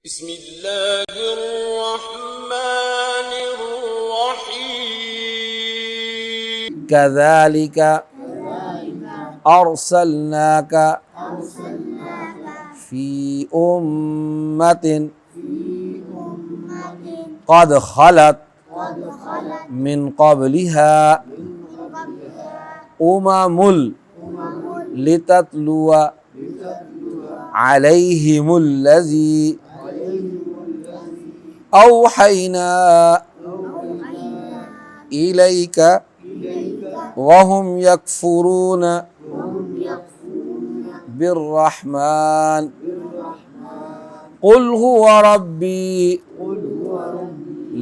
بسم اللہ الرحمن الرحیم كذلك أرسلناك في أمة قد خلت من قبلها أمم لتتلو عليهم الذي أوحينا إليك وهم يكفرون بالرحمن قل هو ربي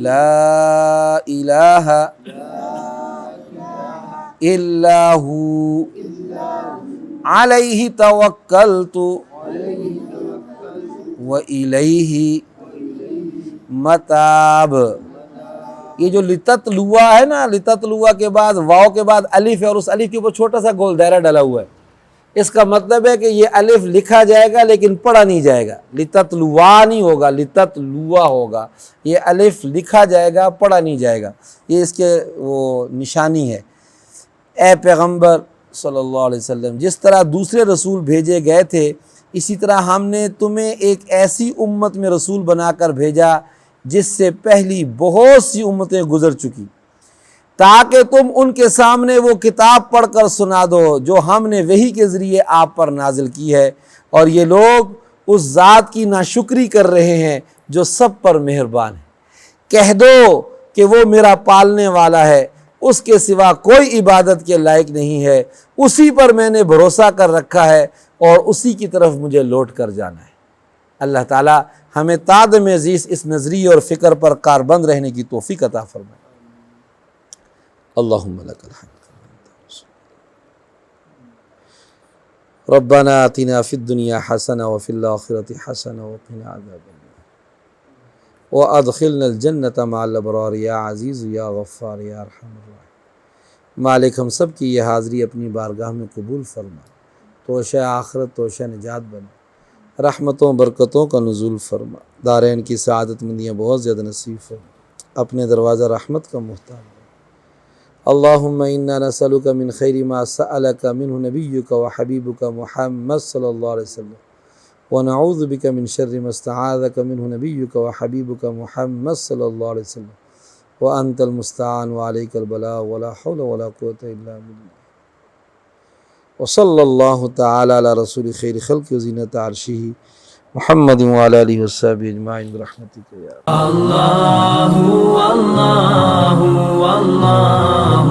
لا إله إلا هو عليه توكلت وإليه متاب۔ یہ جو لتتلوا ہے نا، لتتلوا کے بعد واو کے بعد الف ہے اور اس الف کے اوپر چھوٹا سا گول دائرہ ڈلا ہوا ہے، اس کا مطلب ہے کہ یہ الف لکھا جائے گا لیکن پڑھا نہیں جائے گا، لتتلوا نہیں ہوگا، لتتلوا ہوگا۔ یہ الف لکھا جائے گا، پڑھا نہیں جائے گا، یہ اس کے وہ نشانی ہے۔ اے پیغمبر صلی اللہ علیہ وسلم، جس طرح دوسرے رسول بھیجے گئے تھے اسی طرح ہم نے تمہیں ایک ایسی امت میں رسول بنا کر بھیجا جس سے پہلی بہت سی امتیں گزر چکی، تاکہ تم ان کے سامنے وہ کتاب پڑھ کر سنا دو جو ہم نے وحی کے ذریعے آپ پر نازل کی ہے، اور یہ لوگ اس ذات کی ناشکری کر رہے ہیں جو سب پر مہربان ہے۔ کہہ دو کہ وہ میرا پالنے والا ہے، اس کے سوا کوئی عبادت کے لائق نہیں ہے، اسی پر میں نے بھروسہ کر رکھا ہے اور اسی کی طرف مجھے لوٹ کر جانا ہے۔ اللہ تعالی ہمیں تادم عزیز اس نظریے اور فکر پر کاربند رہنے کی توفیق عطا فرمائے۔ اللہم لک الحمد۔ ربنا آتنا فی الدنیا حسنہ وفی الآخرۃ حسنہ وقنا عذاب النار وادخلنا الجنۃ مع الابرار یا عزیز یا غفار یا ارحم الراحمین۔ مالک ہم سب کی یہ حاضری اپنی بارگاہ میں قبول فرما، توشہ آخرت توشہ نجات بنا، رحمتوں برکتوں کا نزول فرما، دارین کی سعادت مندیاں بہت زیادہ نصیب فرما، اپنے دروازہ رحمت کا محتاج بنا۔ اللہم انا نسألک من خیر ما سألک منہ نبیک وحبیبک محمد صلی اللہ علیہ وسلم، ونعوذ بک من شر ما استعاذک منہ نبیک وحبیبک محمد صلی اللہ علیہ وسلم، وانت المستعان وعلیک البلاغ ولا حول ولا قوة الا باللہ۔ وصلی اللہ تعالی علی رسول خیر خلق وزینت عرشہ محمد وعلی آلہ وصحبہ اجمعین برحمتک یا اللہ اللہ اللہ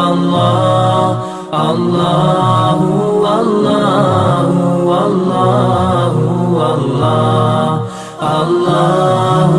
اللہ اللہ اللہ اللہ اللہ اللہ